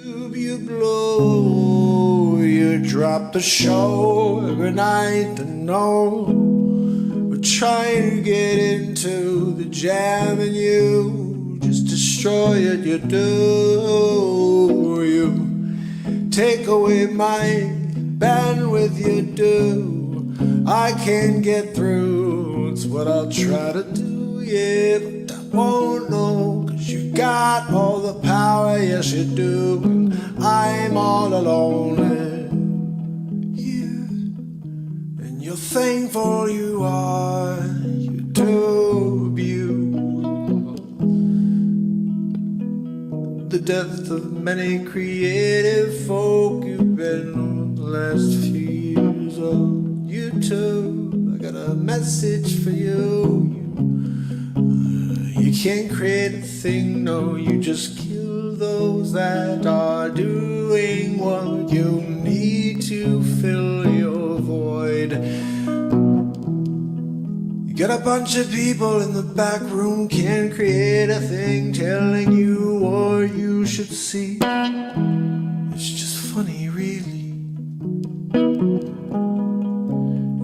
You blow, you drop the show every night. I know we're trying to get into the jam, and you just destroy it. You do. You take away my bandwidth. You do. I can't get through. It's what I'll try to do. Yeah, but I won't know. You got all the power, yes you do. I'm all alone, and you're thankful you are. You do beautiful. The death of many creative folk. You've been on the last few years on YouTube. I got a message for you. You can't create a thing, no, you just kill those that are doing what you need to fill your void. You got a bunch of people in the back room, can't create a thing, telling you what you should see. It's just funny, really.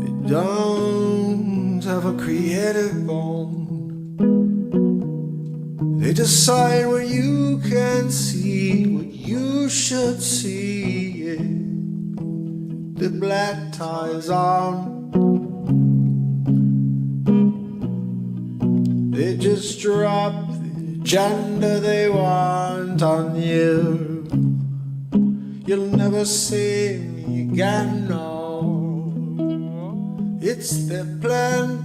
It don't have a creative bone. They decide what you can see, what you should see. Yeah. The black ties on. They just drop the agenda they want on you. You'll never see me again, no. It's their plan.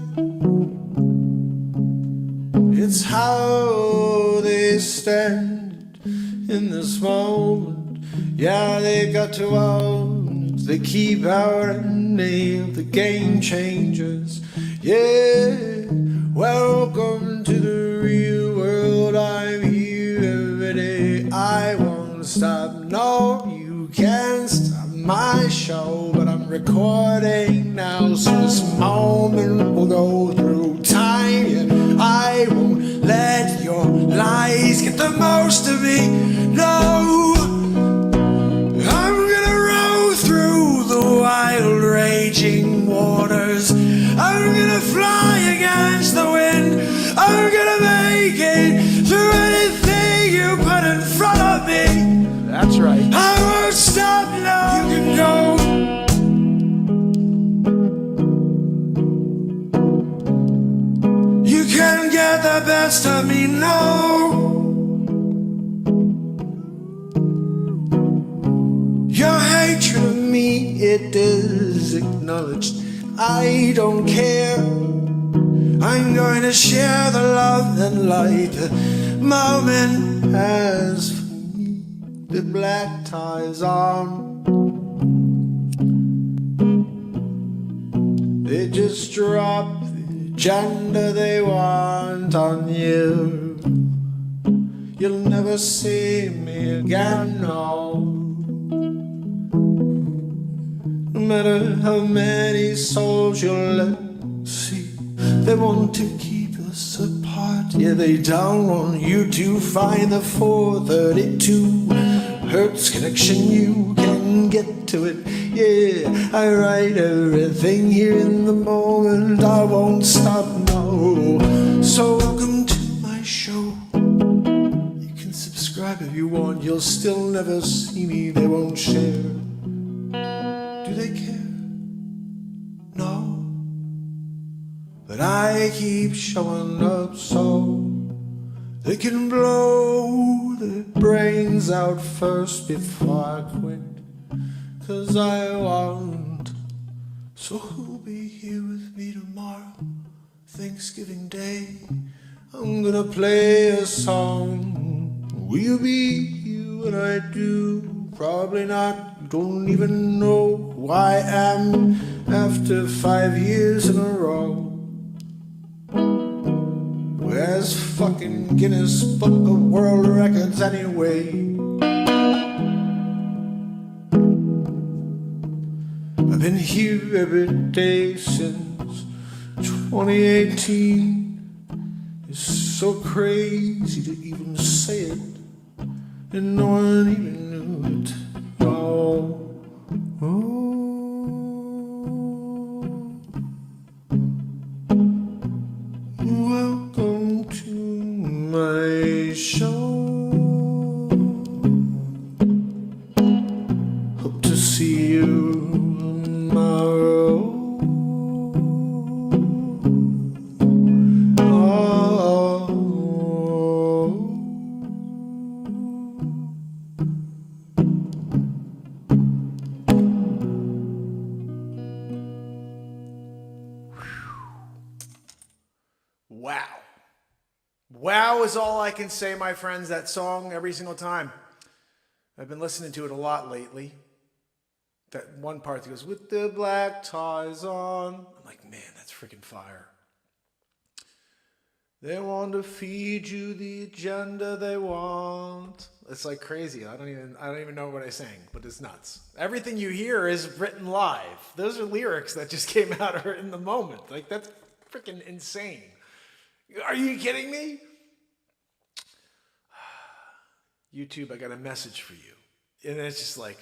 It's how they stand in this moment. Yeah, they got to own it. They keep our name, the game changers. Yeah, welcome to the real world. I'm here every day. I won't stop. No, you can't stop my show, but I'm recording now, so this moment will go through time. Yeah, I won't let your lies get the most of me. No, I'm gonna row through the wild raging waters. I'm gonna fly against the wind. I'm gonna make it through anything you put in front of me. That's right. I won't stop now. You can go. You can't get the best of me, no. Your hatred of me, it is acknowledged. I don't care. I'm going to share the love and light the moment has for me. The black ties on. They just drop the agenda they want on you. You'll never see me again, no. No matter how many souls you'll let see, they want to keep us apart. Yeah, they don't want you to find the 432 hertz connection. You can get to it. Yeah, I write everything here in the moment. I won't stop, no. So welcome to my show. You can subscribe if you want. You'll still never see me. They won't share. Do they care? No. But I keep showing up so they can blow their brains out first before I quit. 'Cause I want. So who'll be here with me tomorrow, Thanksgiving Day? I'm gonna play a song. Will you be here when I do? Probably not. You don't even know who I am after 5 years in a row. Where's fucking Guinness Book of World Records anyway? I've been here every day since 2018. It's so crazy to even say it, and no one even knew cute. Oh, oh. Welcome to my show. Hope to see you tomorrow. Oh. Wow. Wow is all I can say, my friends. That song every single time. I've been listening to it a lot lately. That one part that goes, with the black ties on. I'm like, man, that's freaking fire. They want to feed you the agenda they want. It's like crazy. I don't even know what I sang, but it's nuts. Everything you hear is written live. Those are lyrics that just came out in the moment. Like, that's freaking insane. Are you kidding me? YouTube, I got a message for you. And it's just like,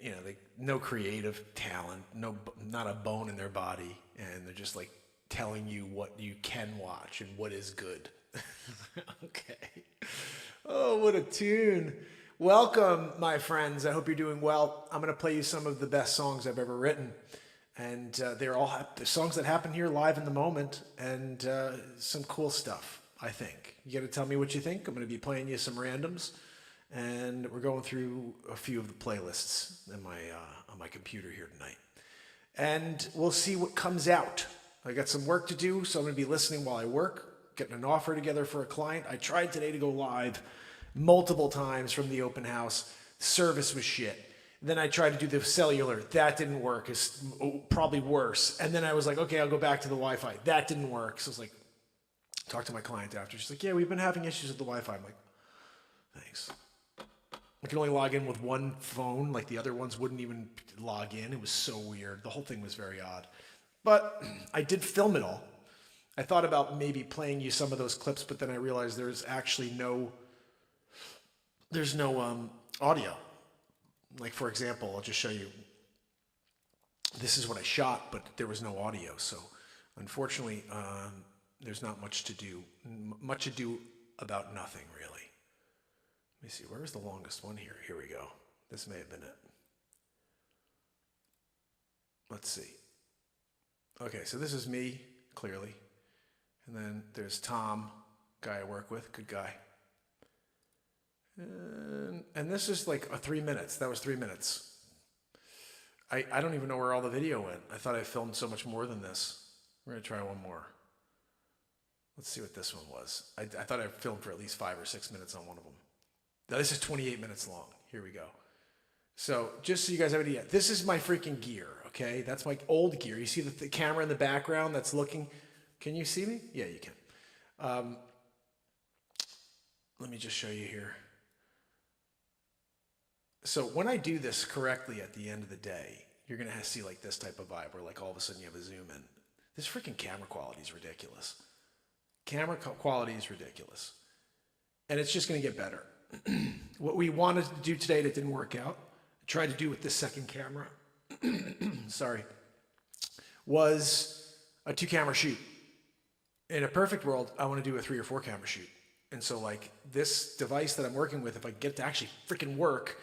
you know, no creative talent, not a bone in their body, and they're just like telling you what you can watch and what is good. Okay. Oh, what a tune. Welcome, my friends. I hope you're doing well. I'm going to play you some of the best songs I've ever written. And they're songs that happen here live in the moment, and some cool stuff, I think. You got to tell me what you think. I'm going to be playing you some randoms, and we're going through a few of the playlists on my computer here tonight. And we'll see what comes out. I got some work to do, so I'm going to be listening while I work, getting an offer together for a client. I tried today to go live multiple times from the open house. Service was shit. Then I tried to do the cellular. That didn't work. It's probably worse. And then I was like, okay, I'll go back to the Wi-Fi. That didn't work. So I was like, talk to my client after. She's like, yeah, we've been having issues with the Wi-Fi. I'm like, thanks. I can only log in with one phone. Like the other ones wouldn't even log in. It was so weird. The whole thing was very odd. But I did film it all. I thought about maybe playing you some of those clips, but then I realized there's actually no audio. Like, for example, I'll just show you. This is what I shot, but there was no audio. So, unfortunately, there's not much to do. Much ado about nothing, really. Let me see. Where was the longest one here? Here we go. This may have been it. Let's see. Okay, so this is me, clearly. And then there's Tom, guy I work with, good guy. And this is like 3 minutes. That was 3 minutes. I don't even know where all the video went. I thought I filmed so much more than this. We're going to try one more. Let's see what this one was. I thought I filmed for at least 5 or 6 minutes on one of them. Now, this is 28 minutes long. Here we go. So just so you guys have an idea, this is my freaking gear, okay? That's my old gear. You see the camera in the background that's looking? Can you see me? Yeah, you can. Let me just show you here. So when I do this correctly at the end of the day, you're going to see like this type of vibe where like all of a sudden you have a zoom in. This freaking camera quality is ridiculous. Camera quality is ridiculous. And it's just going to get better. What we wanted to do today that didn't work out, I tried to do with this second camera, sorry, was a 2-camera shoot. In a perfect world, I want to do a 3 or 4 camera shoot. And so like this device that I'm working with, if I get it to actually freaking work.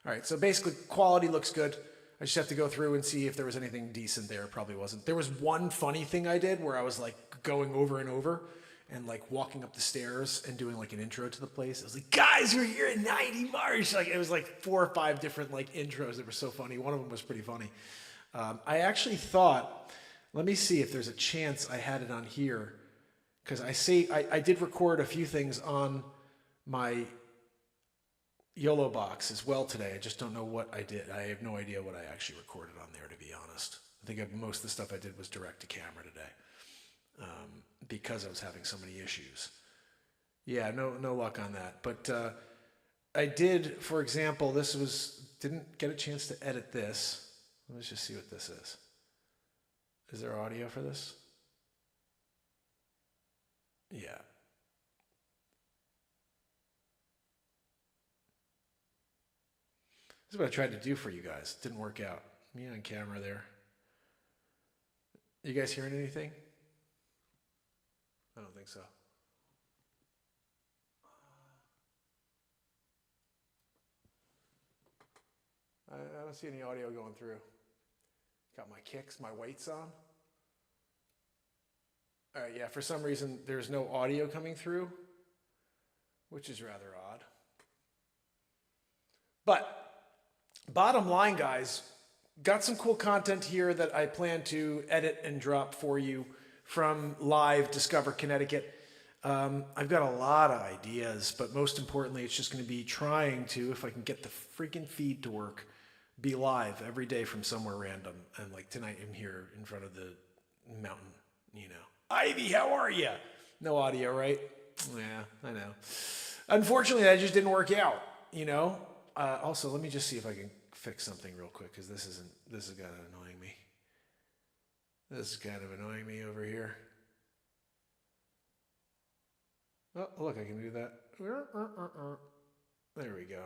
All right, so basically quality looks good. I just have to go through and see if there was anything decent there. It probably wasn't. There was one funny thing I did where I was like going over and over and like walking up the stairs and doing like an intro to the place. I was like, guys, we're here at 90 Marsh. Like it was like 4 or 5 different like intros that were so funny. One of them was pretty funny. I actually thought, let me see if there's a chance I had it on here. Because I did record a few things on my YOLO box as well today. I just don't know what I did. I have no idea what I actually recorded on there, to be honest. I think most of the stuff I did was direct to camera today because I was having so many issues. Yeah, no luck on that. But I did, for example, didn't get a chance to edit this. Let's just see what this is. Is there audio for this? Yeah. That's what I tried to do for you guys. Didn't work out. Me on camera there. You guys hearing anything? I don't think so. I don't see any audio going through. Got my kicks, my weights on. All right, yeah, for some reason there's no audio coming through, which is rather odd. But bottom line, guys, got some cool content here that I plan to edit and drop for you from live Discover Connecticut. I've got a lot of ideas, but most importantly, it's just going to be trying to, if I can get the freaking feed to work, be live every day from somewhere random. And like tonight, I'm here in front of the mountain, you know. Ivy, how are you? No audio, right? Yeah, I know. Unfortunately, that just didn't work out, you know. Also, let me just see if I can fix something real quick, because this is kind of annoying me. This is kind of annoying me over here. Oh, look, I can do that. There we go.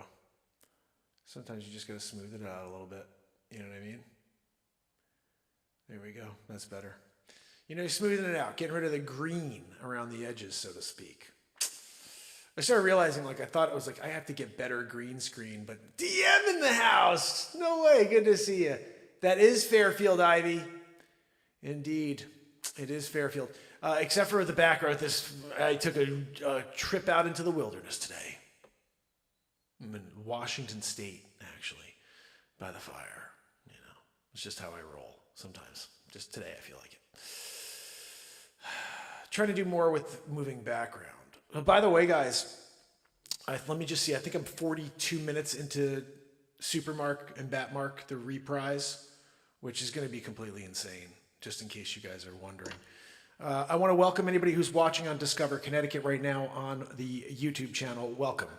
Sometimes you just got to smooth it out a little bit. You know what I mean? There we go. That's better. You know, you're smoothing it out, getting rid of the green around the edges, so to speak. I started realizing, like, I thought it was like, I have to get better green screen, but DM in the house. No way. Good to see you. That is Fairfield, Ivy. Indeed. It is Fairfield. Except for the back row, I took a trip out into the wilderness today. I'm in Washington State, actually, by the fire. You know, it's just how I roll sometimes. Just today, I feel like it. Trying to do more with moving background. By the way, guys, let me just see. I think I'm 42 minutes into Supermark and Batmark, the reprise, which is going to be completely insane, just in case you guys are wondering. I want to welcome anybody who's watching on Discover Connecticut right now on the YouTube channel. Welcome.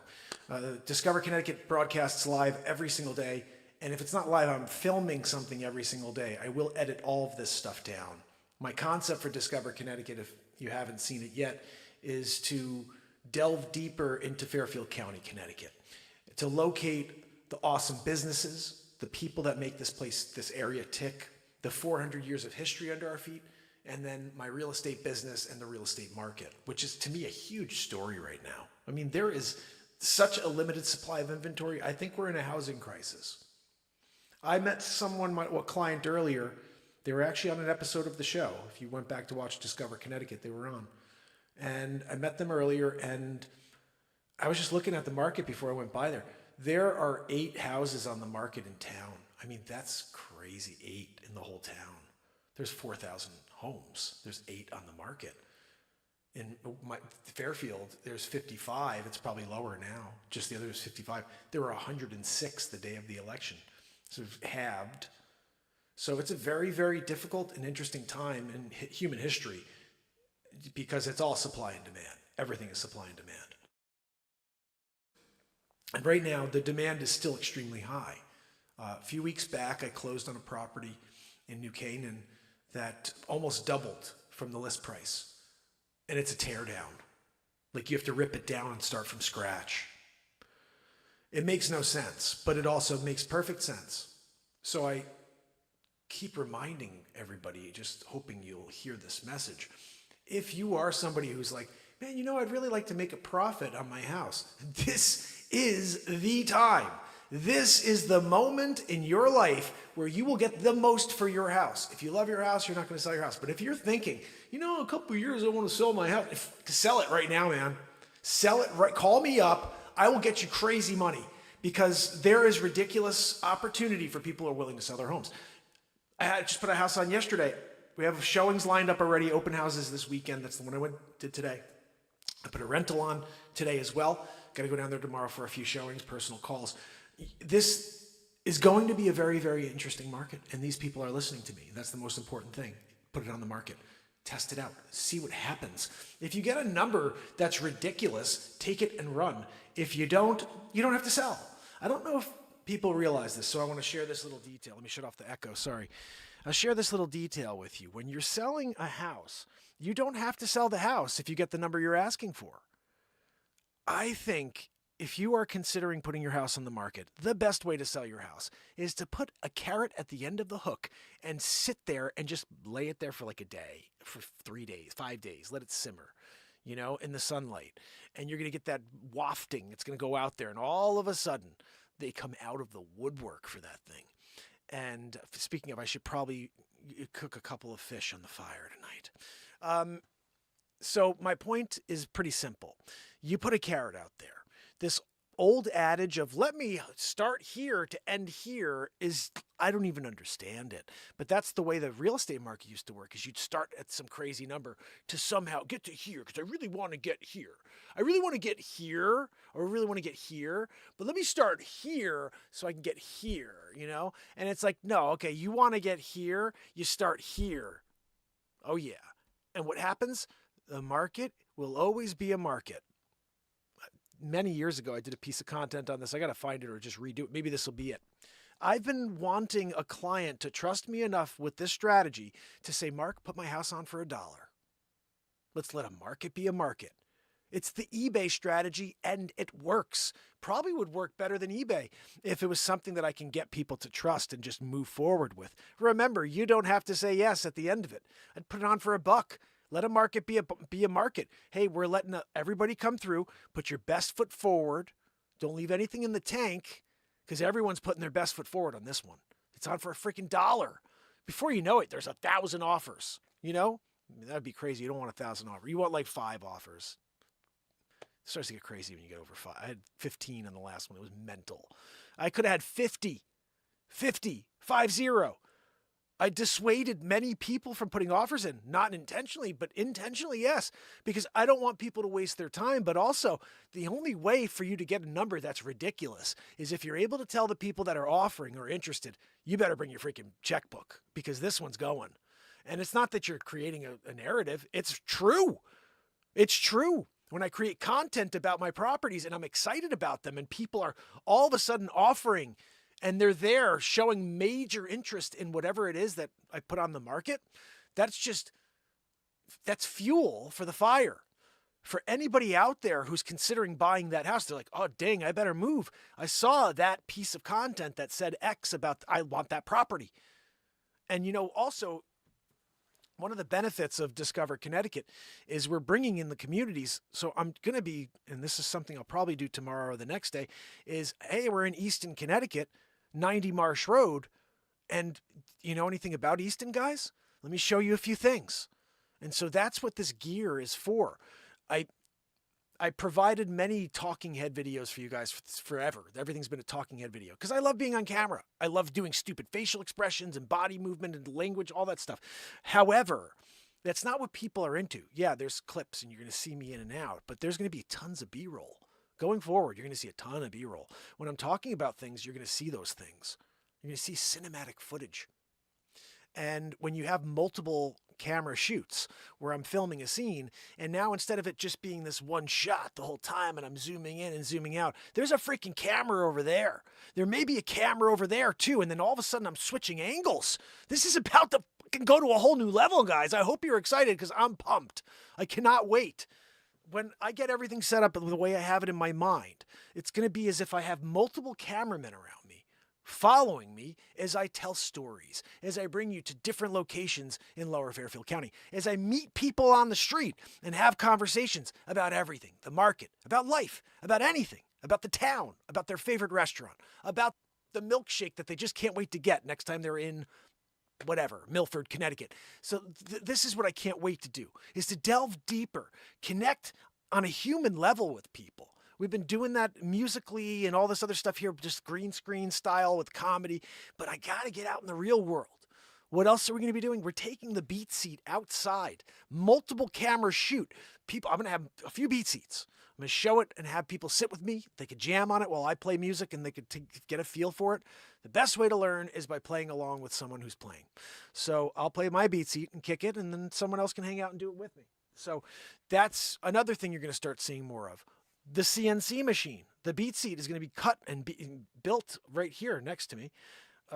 Discover Connecticut broadcasts live every single day. And if it's not live, I'm filming something every single day. I will edit all of this stuff down. My concept for Discover Connecticut, if you haven't seen it yet, is to delve deeper into Fairfield County, Connecticut, to locate the awesome businesses, the people that make this area tick, the 400 years of history under our feet, and then my real estate business and the real estate market, which is, to me, a huge story right now. I mean, there is such a limited supply of inventory. I think we're in a housing crisis. I met a client earlier. They were actually on an episode of the show. If you went back to watch Discover Connecticut, they were on. And I met them earlier, and I was just looking at the market before I went by there. There are 8 houses on the market in town. I mean, that's crazy, 8 in the whole town. There's 4,000 homes. There's 8 on the market. In Fairfield, there's 55. It's probably lower now. Just the other is 55. There were 106 the day of the election. So it's halved. So it's a very, very difficult and interesting time in human history because it's all supply and demand. Everything is supply and demand. And right now, the demand is still extremely high. A few weeks back, I closed on a property in New Canaan that almost doubled from the list price. And it's a tear down. Like you have to rip it down and start from scratch. It makes no sense, but it also makes perfect sense. So I keep reminding everybody, just hoping you'll hear this message. If you are somebody who's like, man, you know, I'd really like to make a profit on my house, this is the time. This is the moment in your life where you will get the most for your house. If you love your house, you're not going to sell your house. But if you're thinking, you know, a couple of years I want to sell my house, sell it right now, man. Sell it right. Call me up. I will get you crazy money because there is ridiculous opportunity for people who are willing to sell their homes. I just put a house on yesterday. We have showings lined up already, open houses this weekend. That's the one I did today. I put a rental on today as well. Got to go down there tomorrow for a few showings, personal calls. This is going to be a very, very interesting market, and these people are listening to me. That's the most important thing. Put it on the market. Test it out. See what happens. If you get a number that's ridiculous, take it and run. If you don't, you don't have to sell. I don't know if people realize this, so I want to share this little detail. Let me shut off the echo, sorry. I'll share this little detail with you. When you're selling a house, you don't have to sell the house if you get the number you're asking for. I think if you are considering putting your house on the market, the best way to sell your house is to put a carrot at the end of the hook and sit there and just lay it there for like a day, for 3 days, 5 days, let it simmer, in the sunlight. And you're going to get that wafting. It's going to go out there, and all of a sudden they come out of the woodwork for that thing. And speaking of, I should probably cook a couple of fish on the fire tonight. So my point is pretty simple. You put a carrot out there. This old adage of let me start here to end here is, I don't even understand it. But that's the way the real estate market used to work, is you'd start at some crazy number to somehow get to here because I really want to get here. I really want to get here, or I really want to get here, but let me start here so I can get here, And it's like, no, okay, you want to get here, you start here. Oh yeah. And what happens? The market will always be a market. Many years ago, I did a piece of content on this. I got to find it or just redo it. Maybe this will be it. I've been wanting a client to trust me enough with this strategy to say, Mark, put my house on for $1. Let's let a market be a market. It's the eBay strategy, and it works. Probably would work better than eBay if it was something that I can get people to trust and just move forward with. Remember, you don't have to say yes at the end of it. I'd put it on for $1. Let a market be a market. Hey, we're letting everybody come through. Put your best foot forward. Don't leave anything in the tank, because everyone's putting their best foot forward on this one. It's on for a freaking $1. Before you know it, there's 1,000 offers. That'd be crazy. You don't want 1,000 offers. You want like 5 offers. It starts to get crazy when you get over 5. I had 15 on the last one. It was mental. I could have had 50. 50. 50. I dissuaded many people from putting offers in, not intentionally, but intentionally, yes, because I don't want people to waste their time. But also, the only way for you to get a number that's ridiculous is if you're able to tell the people that are offering or interested, you better bring your freaking checkbook, because this one's going. And it's not that you're creating a narrative. It's true. It's true. When I create content about my properties and I'm excited about them and people are all of a sudden offering, and they're there showing major interest in whatever it is that I put on the market, that's fuel for the fire. For anybody out there who's considering buying that house, they're like, oh, dang, I better move. I saw that piece of content that said X about I want that property. And, also, one of the benefits of Discover Connecticut is we're bringing in the communities. So I'm going to be, and this is something I'll probably do tomorrow or the next day, is, hey, we're in Easton, Connecticut, 90 Marsh Road. And you know anything about Easton, guys? Let me show you a few things. And so that's what this gear is for. I provided many talking head videos for you guys forever. Everything's been a talking head video because I love being on camera. I love doing stupid facial expressions and body movement and language, all that stuff. However, that's not what people are into. Yeah, there's clips and you're going to see me in and out, but there's going to be tons of B-roll. Going forward, you're going to see a ton of B-roll. When I'm talking about things, you're going to see those things. You're going to see cinematic footage. And when you have multiple camera shoots where I'm filming a scene, and now instead of it just being this one shot the whole time and I'm zooming in and zooming out, there's a freaking camera over there. There may be a camera over there too, and then all of a sudden I'm switching angles. This is about to fucking go to a whole new level, guys. I hope you're excited because I'm pumped. I cannot wait. When I get everything set up the way I have it in my mind, it's going to be as if I have multiple cameramen around me, following me as I tell stories, as I bring you to different locations in Lower Fairfield County, as I meet people on the street and have conversations about everything, the market, about life, about anything, about the town, about their favorite restaurant, about the milkshake that they just can't wait to get next time they're in whatever, Milford, Connecticut. So this is what I can't wait to do, is to delve deeper, connect on a human level with people. We've been doing that musically and all this other stuff here, just green screen style with comedy, but I got to get out in the real world. What else are we going to be doing? We're taking the BeatSeat outside, multiple camera shoot. I'm going to have a few BeatSeats. I'm going to show it and have people sit with me. They could jam on it while I play music and they could get a feel for it. The best way to learn is by playing along with someone who's playing. So I'll play my BeatSeat and kick it, and then someone else can hang out and do it with me. So that's another thing you're going to start seeing more of. The CNC machine, the BeatSeat, is going to be cut and built right here next to me.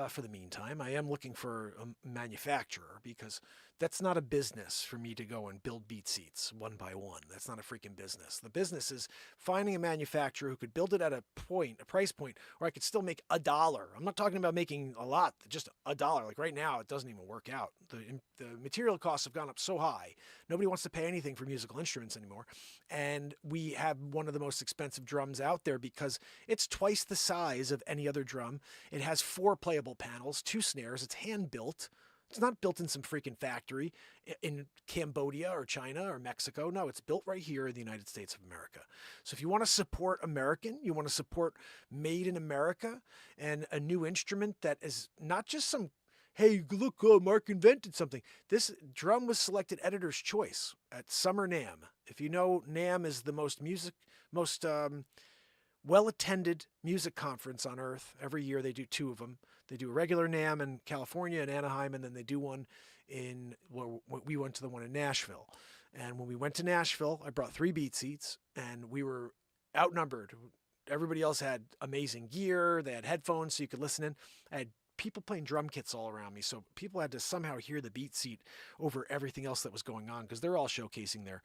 For the meantime, I am looking for a manufacturer because That's not a business for me to go and build BeatSeats one by one. That's not a freaking business. The business is finding a manufacturer who could build it at a price point where I could still make $1. I'm not talking about making a lot, just $1. Like right now, it doesn't even work out. The material costs have gone up so high. Nobody wants to pay anything for musical instruments anymore. And we have one of the most expensive drums out there because it's twice the size of any other drum. It has 4 playable panels, 2 snares. It's hand built. It's not built in some freaking factory in Cambodia or China or Mexico. No, it's built right here in the United States of America. So if you want to support American, you want to support made in America and a new instrument that is not just some, hey, look, Mark invented something. This drum was selected editor's choice at Summer NAMM. If you know, NAMM is the most well-attended music conference on earth. Every year they do 2 of them. They do a regular NAMM in California and Anaheim, and then they do one we went to the one in Nashville. And when we went to Nashville, I brought 3 BeatSeats, and we were outnumbered. Everybody else had amazing gear. They had headphones so you could listen in. I had people playing drum kits all around me, so people had to somehow hear the BeatSeat over everything else that was going on because they're all showcasing their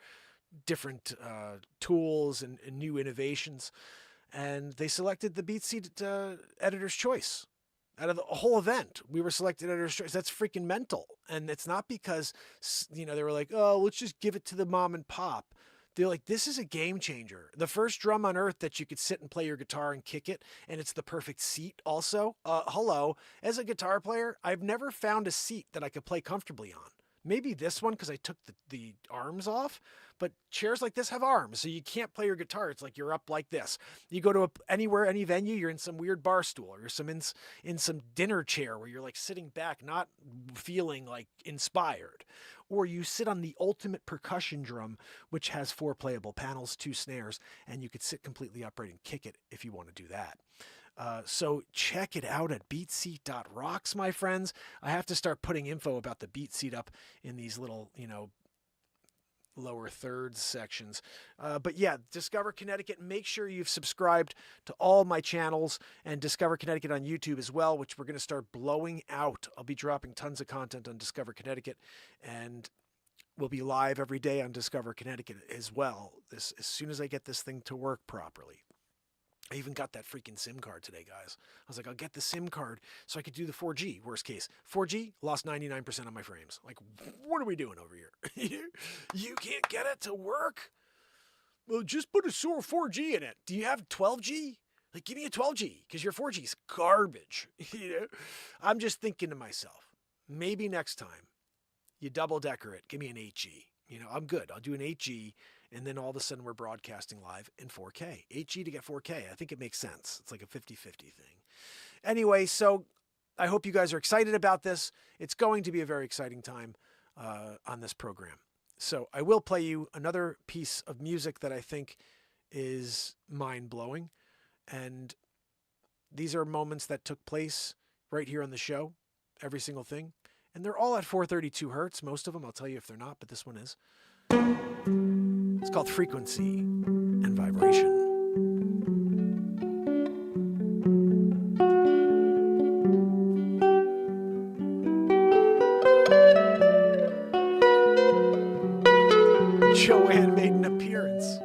different tools and new innovations. And they selected the BeatSeat editor's choice. Out of the whole event, we were selected editor's choice. That's freaking mental. And it's not because, they were like, oh, let's just give it to the mom and pop. They're like, this is a game changer. The first drum on earth that you could sit and play your guitar and kick it, and it's the perfect seat also. Hello. As a guitar player, I've never found a seat that I could play comfortably on. Maybe this one because I took the arms off, but chairs like this have arms, so you can't play your guitar. It's like you're up like this. You go to anywhere, any venue, you're in some weird bar stool, or you're in some dinner chair where you're like sitting back, not feeling like inspired. Or you sit on the ultimate percussion drum, which has 4 playable panels, 2 snares, and you could sit completely upright and kick it if you want to do that. So check it out at BeatSeat.rocks, my friends. I have to start putting info about the BeatSeat up in these little, lower thirds sections. But yeah, Discover Connecticut. Make sure you've subscribed to all my channels and Discover Connecticut on YouTube as well, which we're going to start blowing out. I'll be dropping tons of content on Discover Connecticut, and we'll be live every day on Discover Connecticut as well. As soon as I get this thing to work properly. I even got that freaking SIM card today, guys. I was like, I'll get the SIM card so I could do the 4G, worst case. 4G, lost 99% of my frames. Like, what are we doing over here? You can't get it to work? Well, just put a 4G in it. Do you have 12G? Like, give me a 12G, because your 4G is garbage. I'm just thinking to myself, maybe next time you double-decker it. Give me an 8G. I'm good. I'll do an 8G. And then all of a sudden we're broadcasting live in 4K. 8G to get 4K. I think it makes sense. It's like a 50-50 thing. Anyway, so I hope you guys are excited about this. It's going to be a very exciting time on this program. So I will play you another piece of music that I think is mind-blowing. And these are moments that took place right here on the show. Every single thing. And they're all at 432 hertz. Most of them, I'll tell you if they're not, but this one is. It's called Frequency and Vibration. Joanne made an appearance.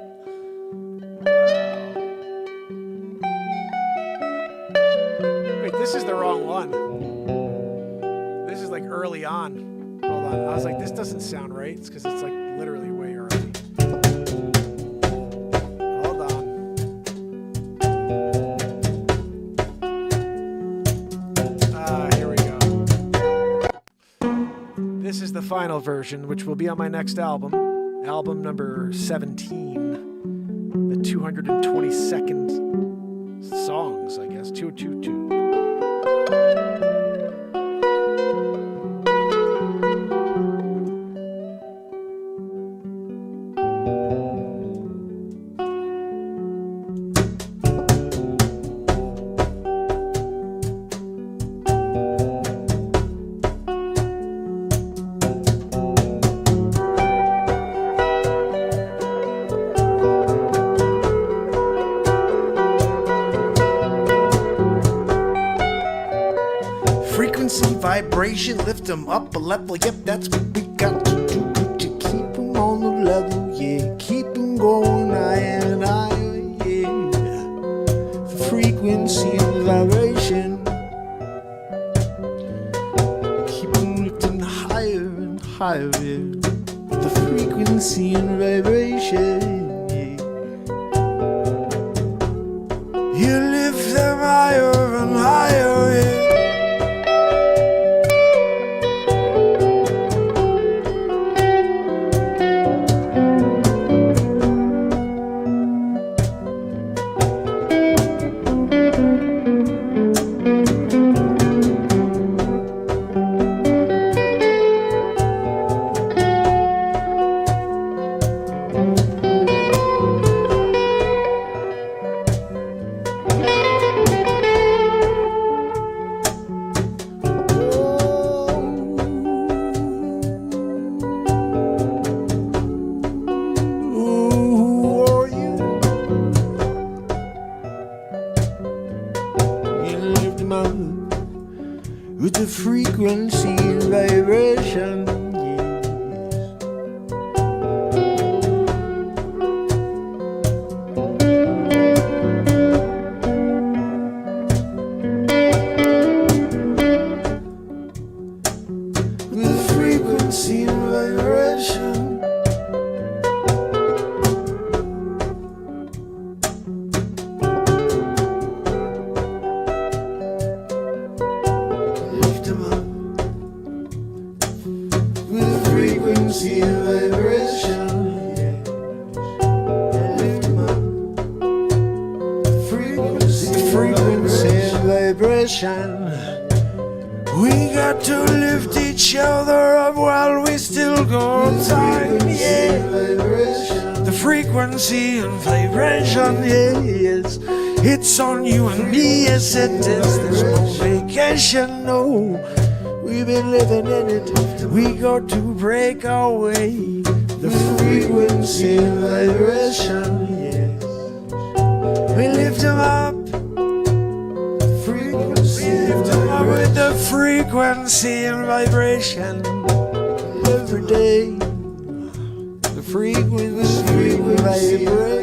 Wait, this is the wrong one. This is like early on. Hold on. I was like, this doesn't sound right. It's because it's like literally way early. Hold on. Here we go. This is the final version, which will be on my next album. Album number 17. The 222nd songs, I guess. 222. vibration, lift them up a level. Yep, that's what we got to do to keep them on the level. Yeah, keep them going higher and higher. Yeah, the frequency and vibration, keep them lifting higher and higher. Yeah, the frequency and vibration. Yeah, you lift them higher and higher. Yeah. With the frequency and vibration, yes. With the frequency and vibration. Frequency and vibration, yeah. Lift them up. Frequency and vibration. We got to lift each other up while we still got time, yeah. The frequency and vibration, yes. It's on you and me, yes it is. There's no vacation, no. We've been living in it. We got to break our way. The frequency and vibration, yes. We lift them up. Frequency, we lift them up with the frequency and vibration. Every day, the frequency and vibration.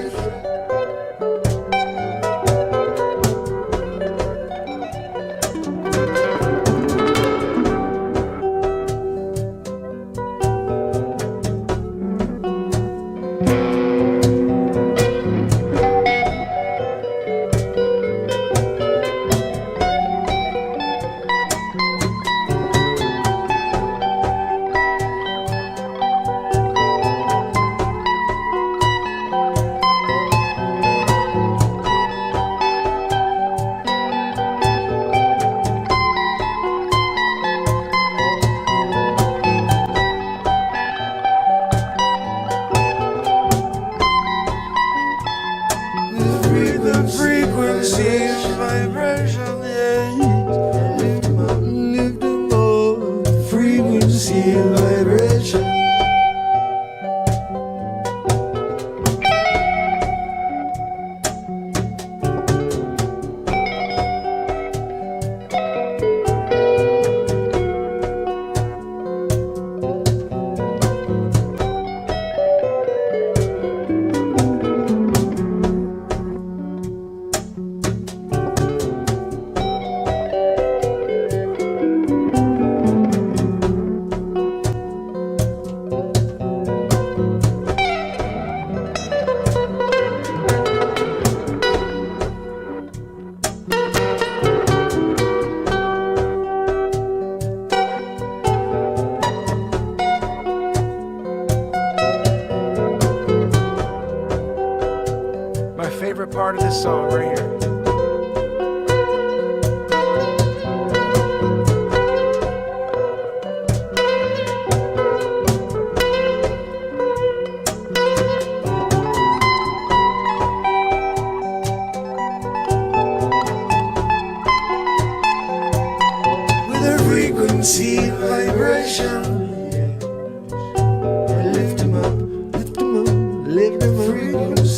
Frequency and vibration, yeah. Lift them up. Frequency and vibration. Favorite part of this song right here. With a frequency and vibration, lift them up, lift them up, lift them up.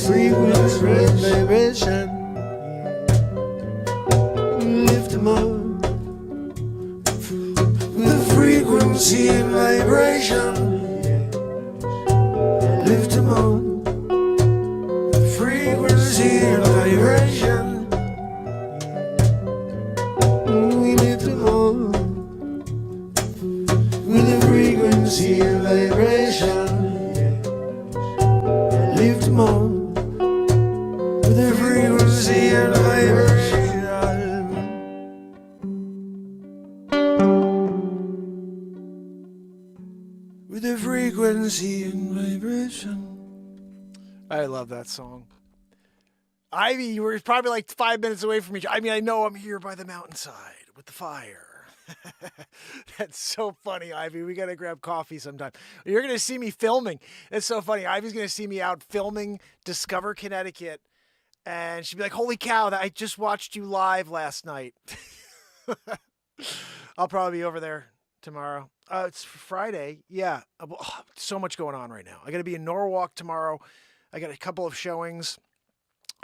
Frequency and vibration, lift them up. frequency and vibration. Lift them on the frequency and vibration. We lift them on with the frequency and vibration. Lift them on with the frequency and vibration. With the frequency and vibration. I love that song. Ivy, you were probably like 5 minutes away from each. I mean, I know I'm here by the mountainside with the fire. That's so funny, Ivy. We got to grab coffee sometime. You're going to see me filming. It's so funny. Ivy's going to see me out filming Discover Connecticut. And she'd be like, holy cow, I just watched you live last night. I'll probably be over there tomorrow. It's Friday. Yeah. So much going on right now. I got to be in Norwalk tomorrow. I got a couple of showings.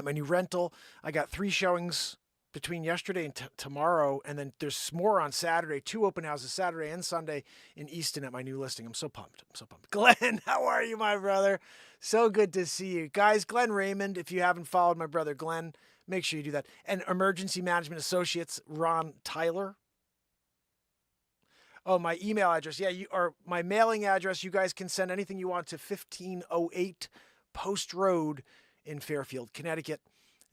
My new rental. I got 3 showings between yesterday and tomorrow. And then there's more on Saturday. 2 open houses, Saturday and Sunday in Easton at my new listing. I'm so pumped. Glenn, how are you, my brother? So good to see you. Guys, Glenn Raymond, if you haven't followed my brother Glenn, make sure you do that. And Emergency Management Associates, Ron Tyler. Oh, my email address. Yeah, or my mailing address. You guys can send anything you want to 1508 Post Road in Fairfield, Connecticut,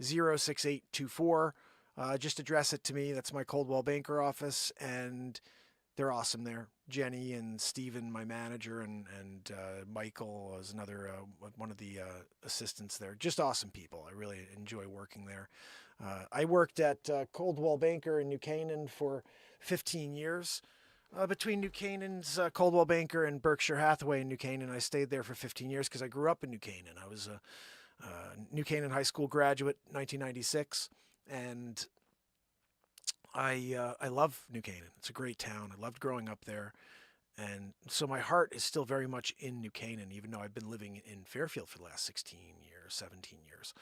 06824. Just address it to me. That's my Coldwell Banker office, and they're awesome there. Jenny and Steven, my manager, and Michael was another one of the assistants there. Just awesome people. I really enjoy working there. I worked at Coldwell Banker in New Canaan for 15 years. Between New Canaan's Coldwell Banker and Berkshire Hathaway in New Canaan, I stayed there for 15 years because I grew up in New Canaan. I was a New Canaan High School graduate, 1996, and I love New Canaan. It's a great town. I loved growing up there, and so my heart is still very much in New Canaan, even though I've been living in Fairfield for the last 16 years, 17 years.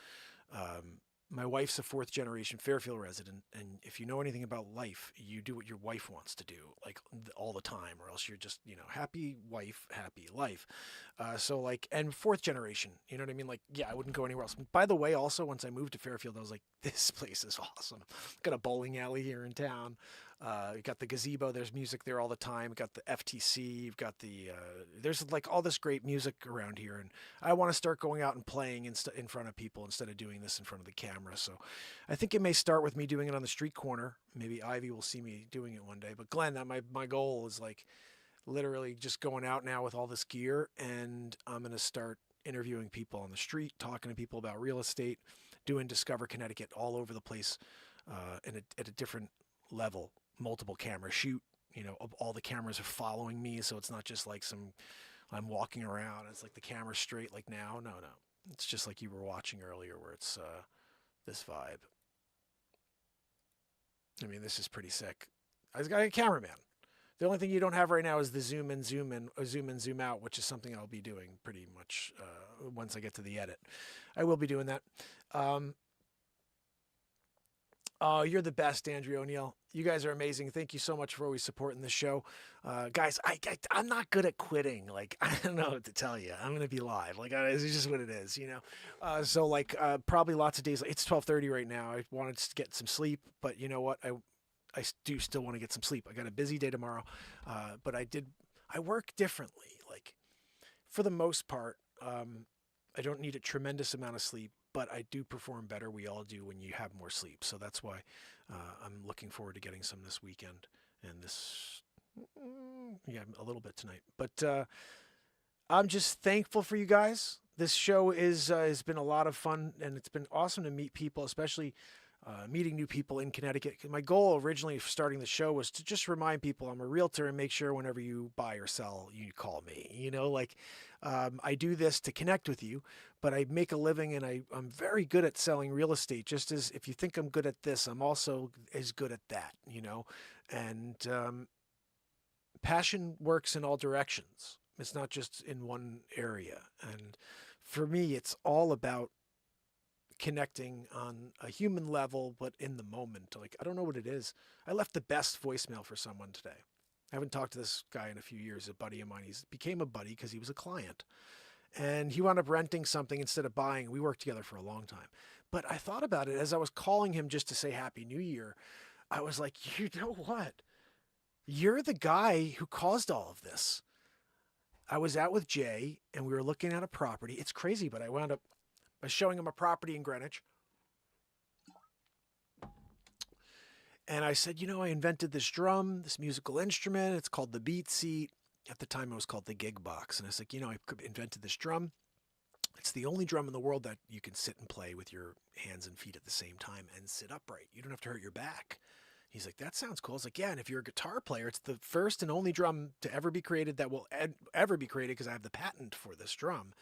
My wife's a 4th generation Fairfield resident, and if you know anything about life, you do what your wife wants to do, like all the time, or else you're just, happy wife, happy life. And 4th generation, you know what I mean? Like, yeah, I wouldn't go anywhere else. By the way, also, once I moved to Fairfield, I was like, this place is awesome. Got a bowling alley here in town. You got the gazebo. There's music there all the time. You got the FTC. You've got there's like all this great music around here. And I want to start going out and playing in front of people instead of doing this in front of the camera. So I think it may start with me doing it on the street corner. Maybe Ivy will see me doing it one day. But Glenn, my goal is like literally just going out now with all this gear. And I'm going to start interviewing people on the street, talking to people about real estate, doing Discover Connecticut all over the place at a different level. Multiple camera shoot, all the cameras are following me, so it's not just like I'm walking around. It's like the camera's straight like now. No. It's just like you were watching earlier where it's this vibe. I mean, this is pretty sick. I got a cameraman. The only thing you don't have right now is the zoom in, zoom in, zoom out, which is something I'll be doing pretty much once I get to the edit. I will be doing that. Oh, you're the best, Andrea O'Neill. You guys are amazing. Thank you so much for always supporting the show. Guys, I'm not good at quitting. Like, I don't know what to tell you. I'm going to be live. Like, it's just what it is, So, probably lots of days. It's 12:30 right now. I wanted to get some sleep, but you know what? I do still want to get some sleep. I got a busy day tomorrow, but I work differently. Like, for the most part, I don't need a tremendous amount of sleep, but I do perform better. We all do when you have more sleep. So that's why I'm looking forward to getting some this weekend and a little bit tonight. But I'm just thankful for you guys. This show has been a lot of fun, and it's been awesome to meet people, especially meeting new people in Connecticut. My goal originally for starting the show was to just remind people I'm a realtor and make sure whenever you buy or sell, you call me. I do this to connect with you, but I make a living and I'm very good at selling real estate. Just as if you think I'm good at this, I'm also as good at that, and passion works in all directions. It's not just in one area. And for me, it's all about connecting on a human level, but in the moment. Like, I don't know what it is. I left the best voicemail for someone today. I haven't talked to this guy in a few years, a buddy of mine. He's became a buddy because he was a client. And he wound up renting something instead of buying. We worked together for a long time. But I thought about it as I was calling him just to say Happy New Year. I was like, you know what? You're the guy who caused all of this. I was out with Jay and we were looking at a property. It's crazy, but I wound up showing him a property in Greenwich. And I said, you know, I invented this drum, this musical instrument. It's called the BeatSeat. At the time, it was called the Gig Box. And I was like, you know, I invented this drum. It's the only drum in the world that you can sit and play with your hands and feet at the same time and sit upright. You don't have to hurt your back. He's like, that sounds cool. I was like, yeah, and if you're a guitar player, it's the first and only drum to ever be created that will ever be created, because I have the patent for this drum,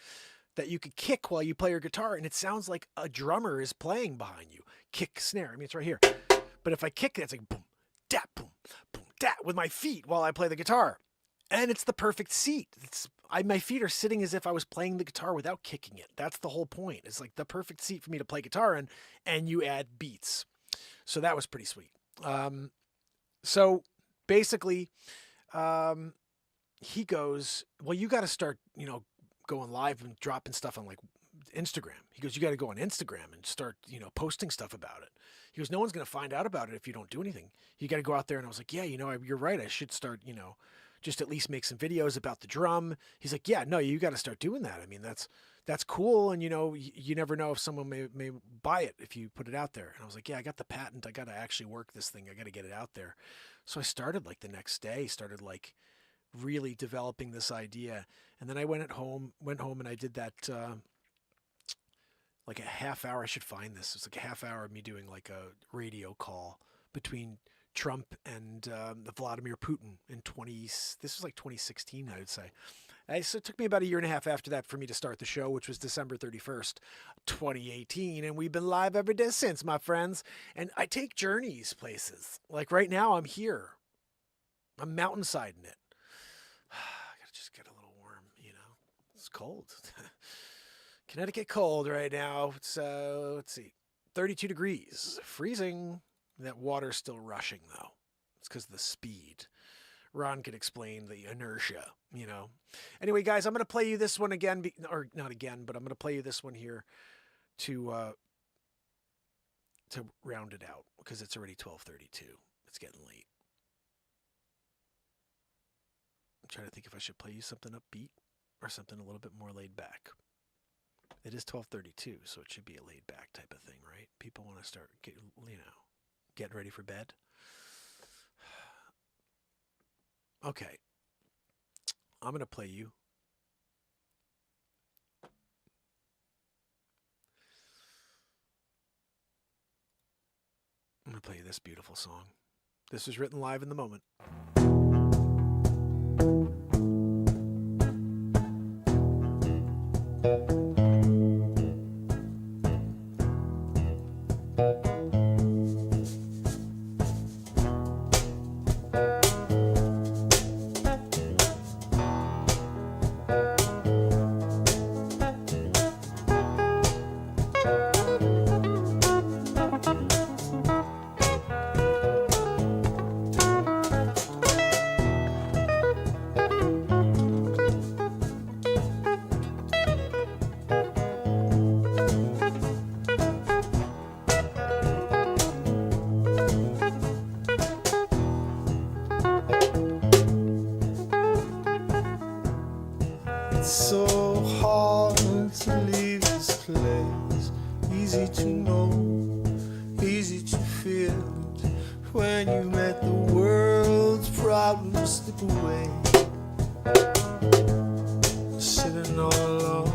that you could kick while you play your guitar, and it sounds like a drummer is playing behind you. Kick, snare. I mean, it's right here. But if I kick it, it's like boom, dap, boom, boom, dap with my feet while I play the guitar. And it's the perfect seat. My feet are sitting as if I was playing the guitar without kicking it. That's the whole point. It's like the perfect seat for me to play guitar in, and you add beats. So that was pretty sweet. So basically, he goes, well, you got to start, you know, going live and dropping stuff on like Instagram. He goes, you got to go on Instagram and start, you know, posting stuff about it. He goes, no one's going to find out about it if you don't do anything. You got to go out there. And I was like, yeah, you know, you're right. I should start, you know, just at least make some videos about the drum. He's like, yeah, no, you got to start doing that. I mean, that's cool. And, you know, you never know if someone may buy it if you put it out there. And I was like, yeah, I got the patent. I got to actually work this thing. I got to get it out there. So I started like the next day, started like really developing this idea. And then I went home and I did that, like a half hour. I should find this. It's like a half hour of me doing like a radio call between Trump and Vladimir Putin in this was like 2016, I would say. So it took me about a year and a half after that for me to start the show, which was December 31st, 2018. And we've been live every day since, my friends. And I take journeys places. Like right now, I'm here. I'm mountainsiding it. I gotta just get a little warm, you know. It's cold. Connecticut cold right now. It's, let's see, 32 degrees. Freezing. That water's still rushing, though. It's because of the speed. Ron could explain the inertia, you know. Anyway, guys, I'm going to play you this one again, or not again, but I'm going to play you this one here to round it out, because it's already 12:32. It's getting late. I'm trying to think if I should play you something upbeat or something a little bit more laid back. It is 12:32, so it should be a laid back type of thing, right? People want to start getting ready for bed. Okay. I'm going to play you. I'm going to play you this beautiful song. This was written live in the moment. It's so hard to leave this place. Easy to know, easy to feel. When you let the world's problems slip away. Sitting all alone,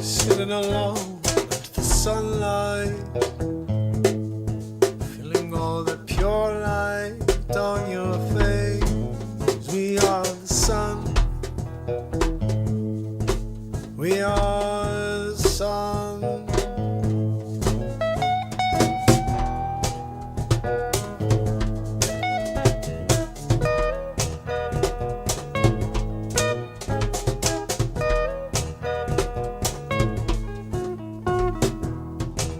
sitting alone under the sunlight. Feeling all the pure light on your face. We are the sun. We are the sun.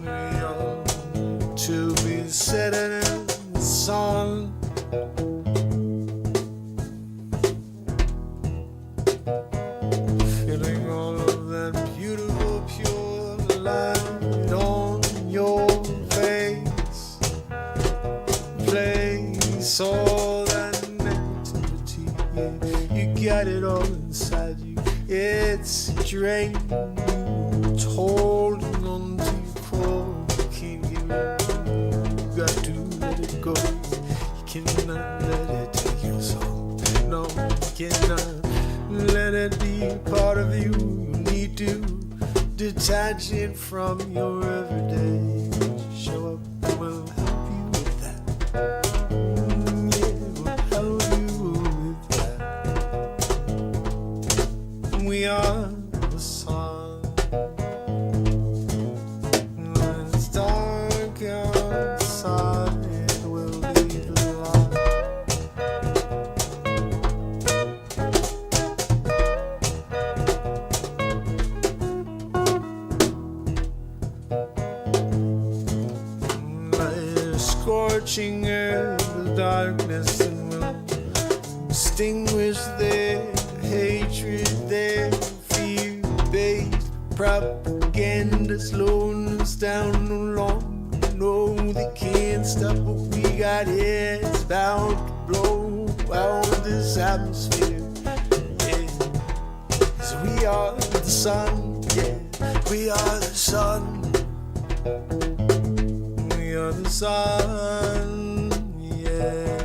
We are to be sitting in the sun. light on your face. Place all that negativity. Yeah, you got it all inside you. It's a drain. It's holding on to your core. You can't give it up. You got to let it go. You cannot let it take your soul. No, you cannot let it be part of you. You need to detach it from your everyday. Show up and we'll help you with that. Yeah, we'll help you with that. We are the sun. When it's dark outside, we'll be the light. Scorching earth with darkness, and will extinguish their hatred, their fear-based propaganda, slowing us down no longer. No, they can't stop what we got here. It's bound to blow out this atmosphere. Yeah, 'cause we are the sun. Yeah, we are the sun. We are the sun, yeah.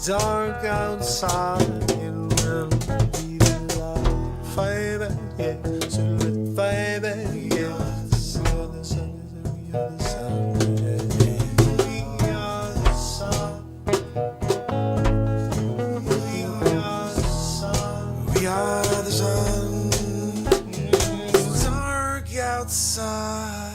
Dark outside, it will be the light. Fire back, yeah, so let fire back, yeah. We are the sun, we are the sun, yeah. We are the sun. We are the sun. We are the sun. It's dark outside.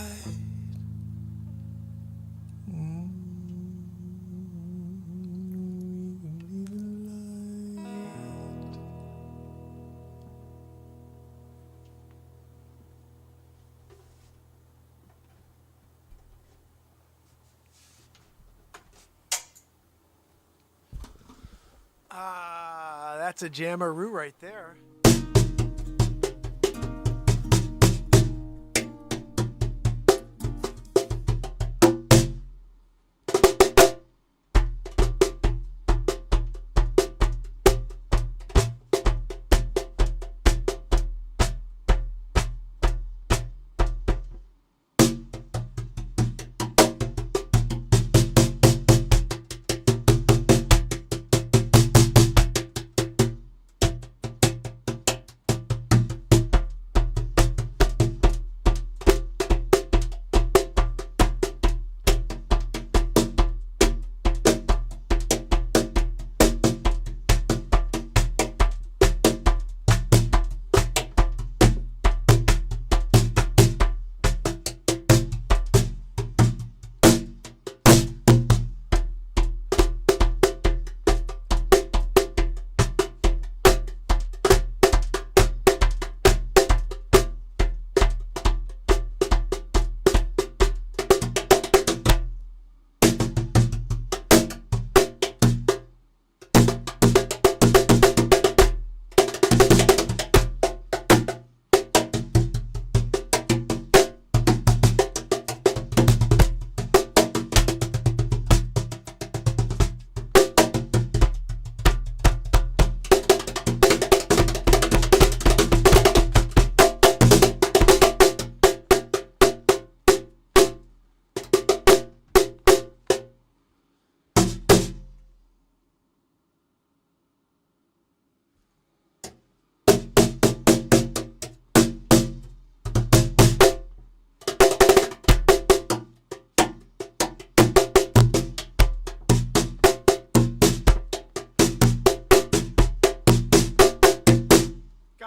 That's a jammeroo right there.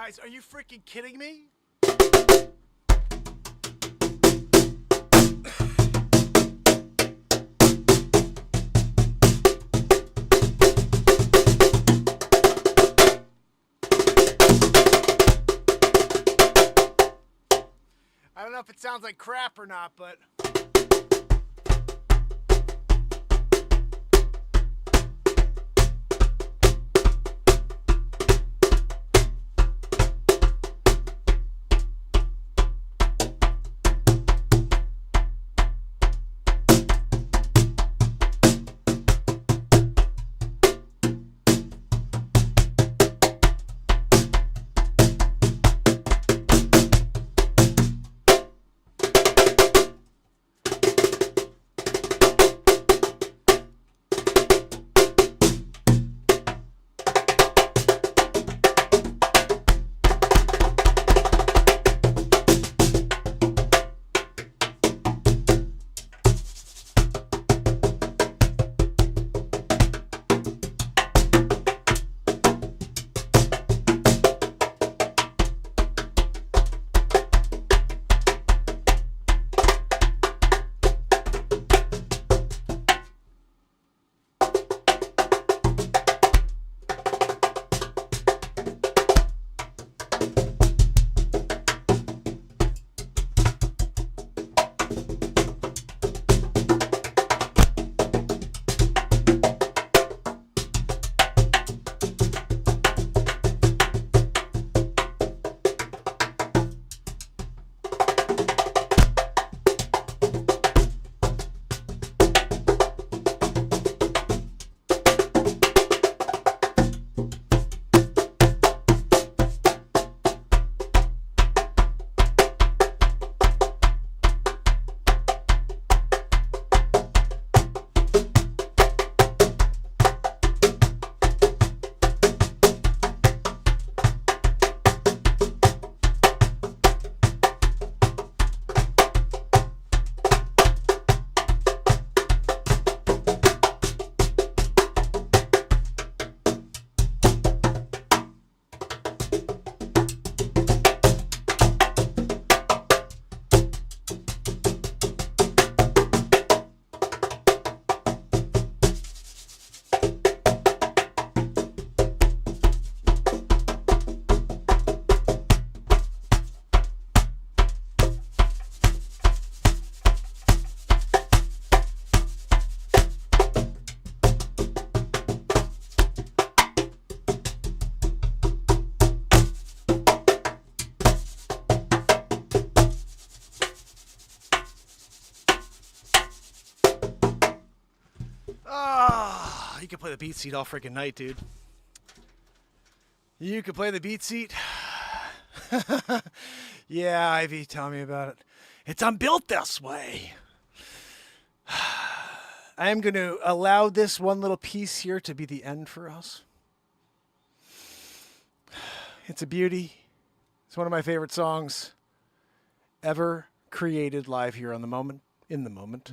Guys, are you freaking kidding me? I don't know if it sounds like crap or not, but... You could play the BeatSeat all freaking night, dude. You could play the BeatSeat. Yeah, Ivy, tell me about it. I'm built this way. I am going to allow this one little piece here to be the end for us. It's a beauty. It's one of my favorite songs ever created live here on the moment, in the moment.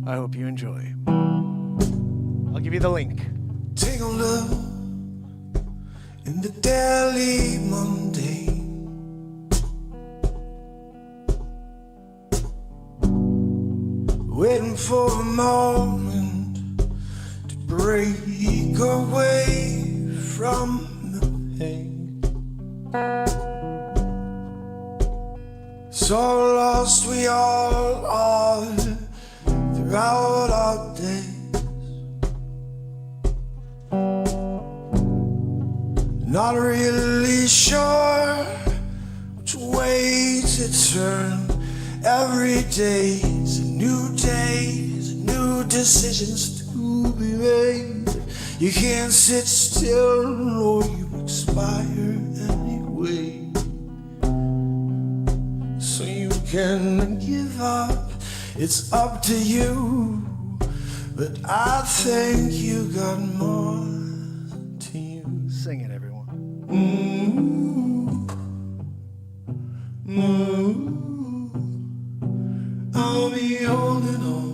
I hope you enjoy. I'll give you the link. Take a look in the daily mundane. Waiting for a moment to break away from the pain. So lost we all are throughout our days. Not really sure which way to turn. Every day is a new day, is new decisions to be made. You can't sit still or you expire anyway. So you can give up, it's up to you. But I think you got more to you. Sing it, everyone. I'll be holding on.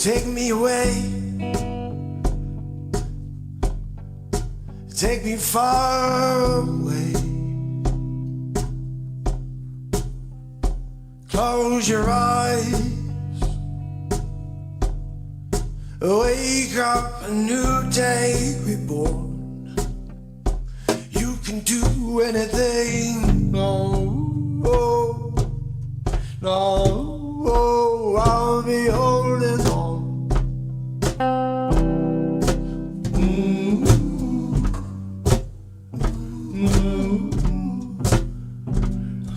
Take me away. Take me far away. Close your eyes. Wake up, a new day reborn. You can do anything. No, no, I'll be holding on.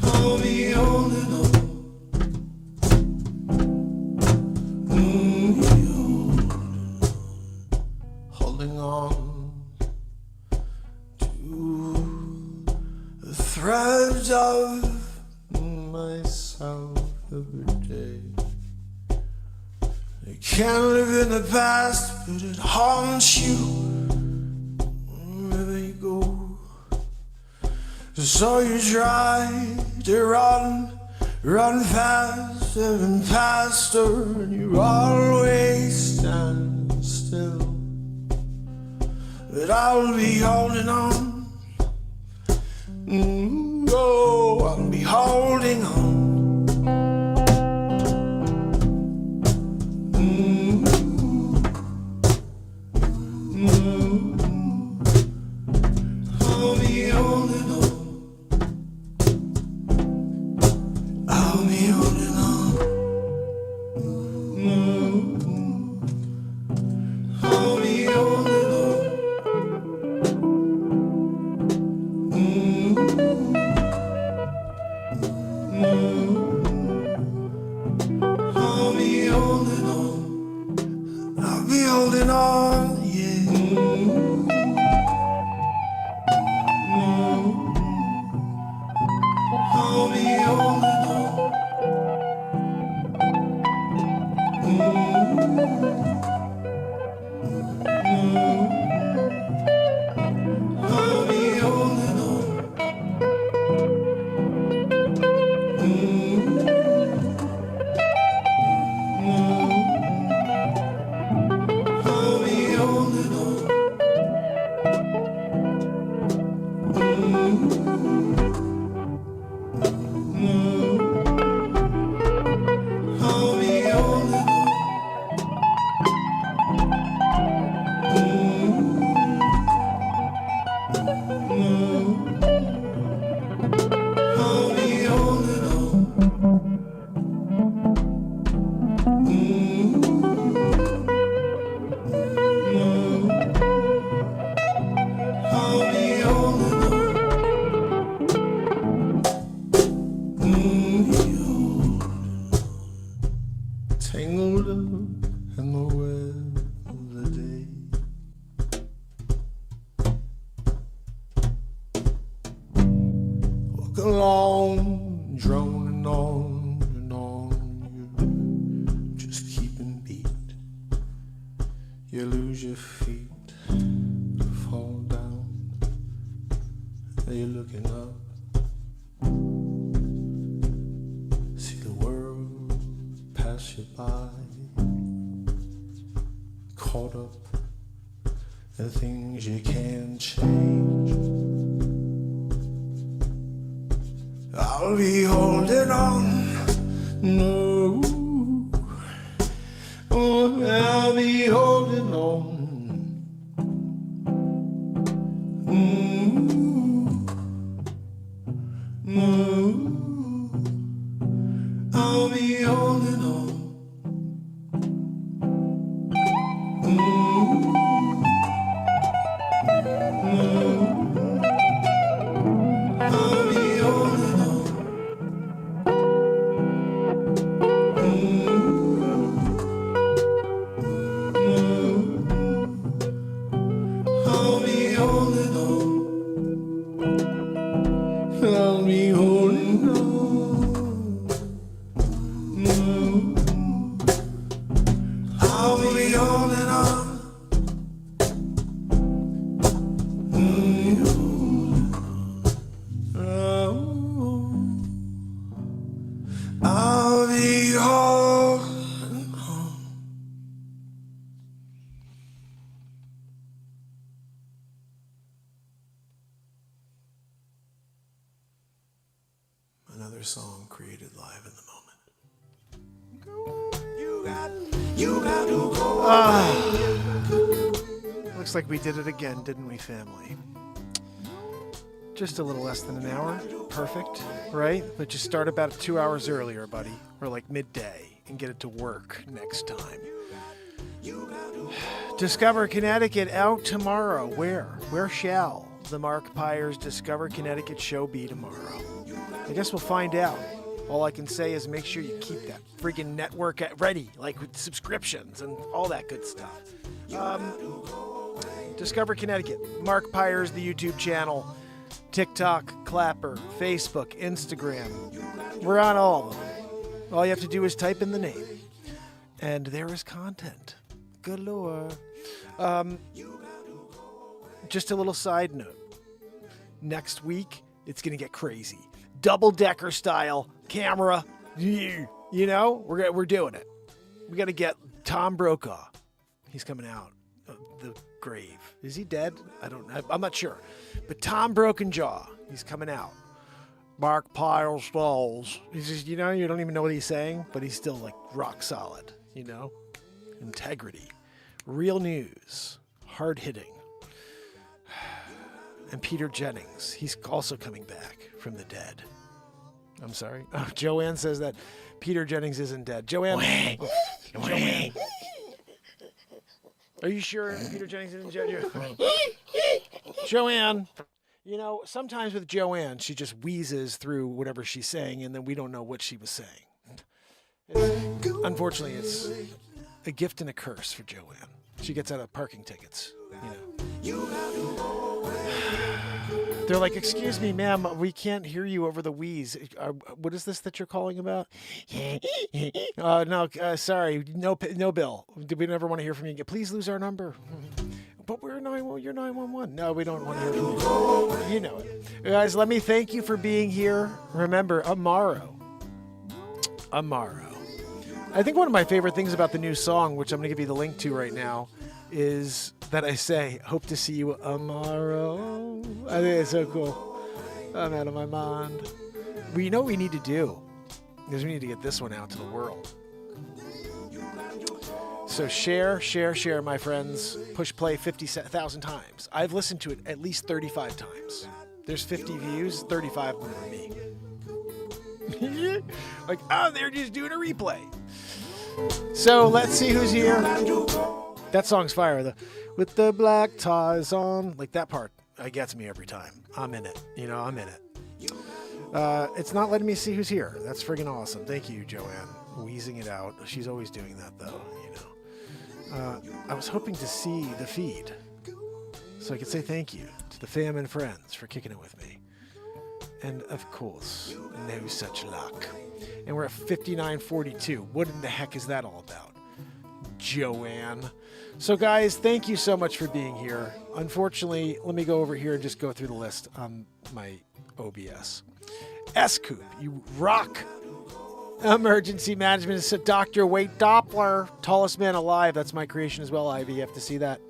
I'll be holding on. Holding on to the threads of myself every day. I can't live in the past, but it haunts you wherever you go. So you try to run faster and faster, and you always stand still. But I'll be holding on. Oh, I'll be holding on. I'll be holding on. I'll be holding on. I'll be holding on. I'll be holding on. I'll be holding on, yeah. I'll be holding on. I'll be holding on. I'll be holding on. I'll be holding on. I'll be holding on. I'll be holding on. Tangled up in the web of the day. Walk along, droning on and on. You're just keeping beat. You lose your feet, fall down. You're looking up. See the world pass you by. Caught up in things you can't change. I'll be holding on. No, oh, I'll be holding on. I'll be holding on. I'll be holding on. I'll be holding on. I'll be holding on. another song created live in the moment. Looks like we did it again, didn't we, family? Just a little less than an hour. Perfect, right? But just start about 2 hours earlier, buddy. Or like midday, and get it to work next time. Discover Connecticut out tomorrow. Where shall the Mark Pires Discover Connecticut show be tomorrow? I guess we'll find out. All I can say is make sure you keep that freaking network ready, like with subscriptions and all that good stuff. Discover Connecticut, Mark Pires, the YouTube channel, TikTok, Clapper, Facebook, Instagram. We're on all of them. All you have to do is type in the name. And there is content galore. Just a little side note. Next week, it's going to get crazy. Double-decker style camera. You know, we're doing it. We got to get Tom Brokaw. He's coming out of the grave. Is he dead? I'm not sure. But Tom Brokenjaw, he's coming out. Mark Pires Stalls. He's just, you don't even know what he's saying, but he's still like rock solid, Integrity. Real news. Hard hitting. And Peter Jennings, he's also coming back from the dead. I'm sorry. Oh, Joanne says that Peter Jennings isn't dead. Joanne. Joanne. Are you sure Peter Jennings isn't dead? Joanne. Sometimes with Joanne, she just wheezes through whatever she's saying, and then we don't know what she was saying. Unfortunately, it's a gift and a curse for Joanne. She gets out of parking tickets, They're like, excuse me, ma'am, we can't hear you over the wheeze. What is this that you're calling about? No, sorry, no bill. We never want to hear from you again. Please lose our number. But you're 911. No, we don't want to hear from you. You know it. Guys, let me thank you for being here. Remember, Amaro. I think one of my favorite things about the new song, which I'm going to give you the link to right now, is that I say, hope to see you tomorrow. I think it's so cool. I'm out of my mind. We know what we need to do, because we need to get this one out to the world. So share, my friends. Push play 50,000 times. I've listened to it at least 35 times. There's 50 views, 35 of them are me. Like, they're just doing a replay. So let's see who's here. That song's fire. With the black ties on. Like that part, it gets me every time. I'm in it. I'm in it. It's not letting me see who's here. That's friggin' awesome. Thank you, Joanne. Wheezing it out. She's always doing that, though, I was hoping to see the feed so I could say thank you to the fam and friends for kicking it with me. And, of course, no such luck. And we're at 59:42. What in the heck is that all about? Joanne. So, guys, thank you so much for being here. Unfortunately, let me go over here and just go through the list on my OBS. S-Coop, you rock. Emergency management is Dr. Wade Doppler, tallest man alive. That's my creation as well, Ivy. You have to see that.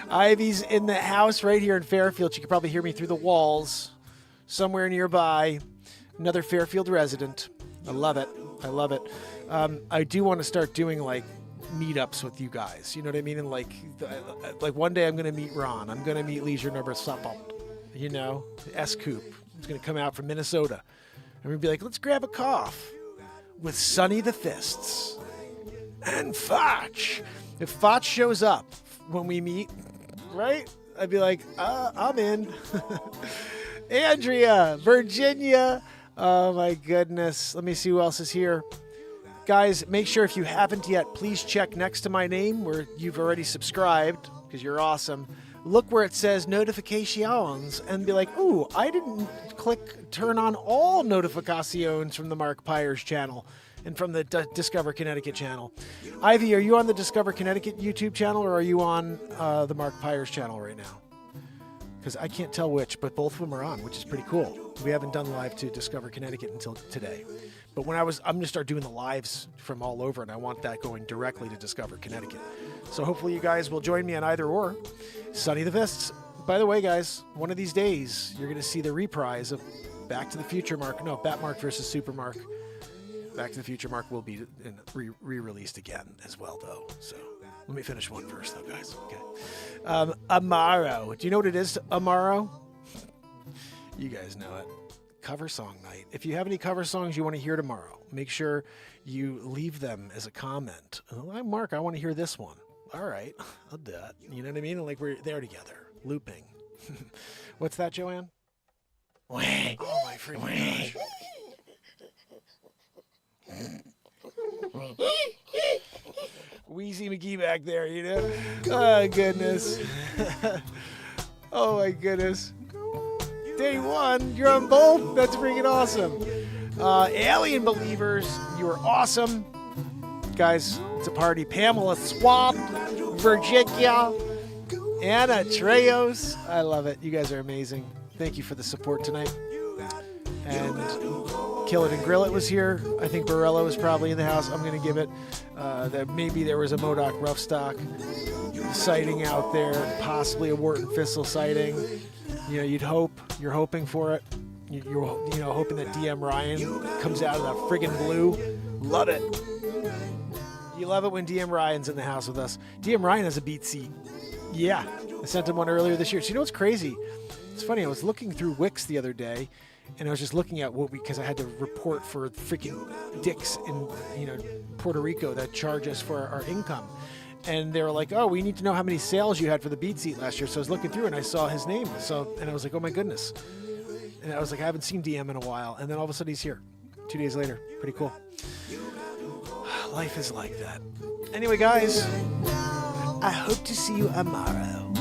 Ivy's in the house right here in Fairfield. She can probably hear me through the walls somewhere nearby. Another Fairfield resident. I love it. I do want to start doing like meetups with you guys. You know what I mean? And like one day I'm going to meet Ron. I'm going to meet Leisure Number Supple. S-Coop. He's going to come out from Minnesota. And we'd be like, let's grab a cough with Sonny the Fists and Foch. If Foch shows up when we meet, right? I'd be like, I'm in. Andrea, Virginia. Oh, my goodness. Let me see who else is here. Guys, make sure if you haven't yet, please check next to my name where you've already subscribed because you're awesome. Look where it says notifications and be like, ooh, I didn't turn on all notifications from the Mark Pires channel and from the Discover Connecticut channel. Ivy, are you on the Discover Connecticut YouTube channel or are you on the Mark Pires channel right now? Because I can't tell which, but both of them are on, which is pretty cool. We haven't done live to Discover Connecticut until today. But I'm going to start doing the lives from all over, and I want that going directly to Discover Connecticut. So hopefully you guys will join me on either or. Sonny the Fists. By the way, guys, one of these days, you're going to see the reprise of Back to the Future Mark. No, Batmark versus Super Mark. Back to the Future Mark will be re-released again as well, though. So let me finish one verse, though, guys. Okay. Amaro. Do you know what it is, Amaro? You guys know it. Cover song night. If you have any cover songs you want to hear tomorrow, make sure you leave them as a comment. Oh, Mark, I want to hear this one. All right, I'll do it. You know what I mean? Like we're there together, looping. What's that, Joanne? Oh my freaking gosh. Wheezy McGee back there, you know? Oh, goodness. Oh, my goodness. Day one, you're on both? That's freaking awesome. Alien Believers, you are awesome. Guys, it's a party. Pamela Swab, Virginia, Anna Treos. I love it. You guys are amazing. Thank you for the support tonight. And Kill It and Grill It was here. I think Barella was probably in the house. I'm going to give it that maybe there was a Modoc Roughstock sighting out there, possibly a Wharton Fissel sighting. You know, you're hoping for it. You're hoping that DM Ryan comes out of that friggin' blue. Love it. You love it when DM Ryan's in the house with us. DM Ryan has a BeatSeat. Yeah, I sent him one earlier this year. So you know what's crazy? It's funny. I was looking through Wix the other day, and I was just looking at because I had to report for freaking dicks in Puerto Rico that charge us for our income. And they were like, oh, we need to know how many sales you had for the BeatSeat last year. So I was looking through and I saw his name. And I was like, oh my goodness. And I was like, I haven't seen DM in a while. And then all of a sudden he's here 2 days later. Pretty cool. Life is like that. Anyway, guys, I hope to see you tomorrow.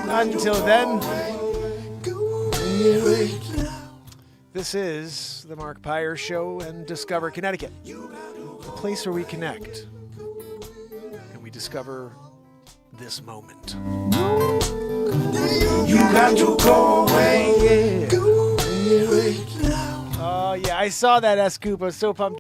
Until then, this is the Mark Pires Show in Discover, Connecticut. A place where we connect. Discover this moment. You got to go away, yeah. Oh yeah, I saw that S-Coop. I was so pumped.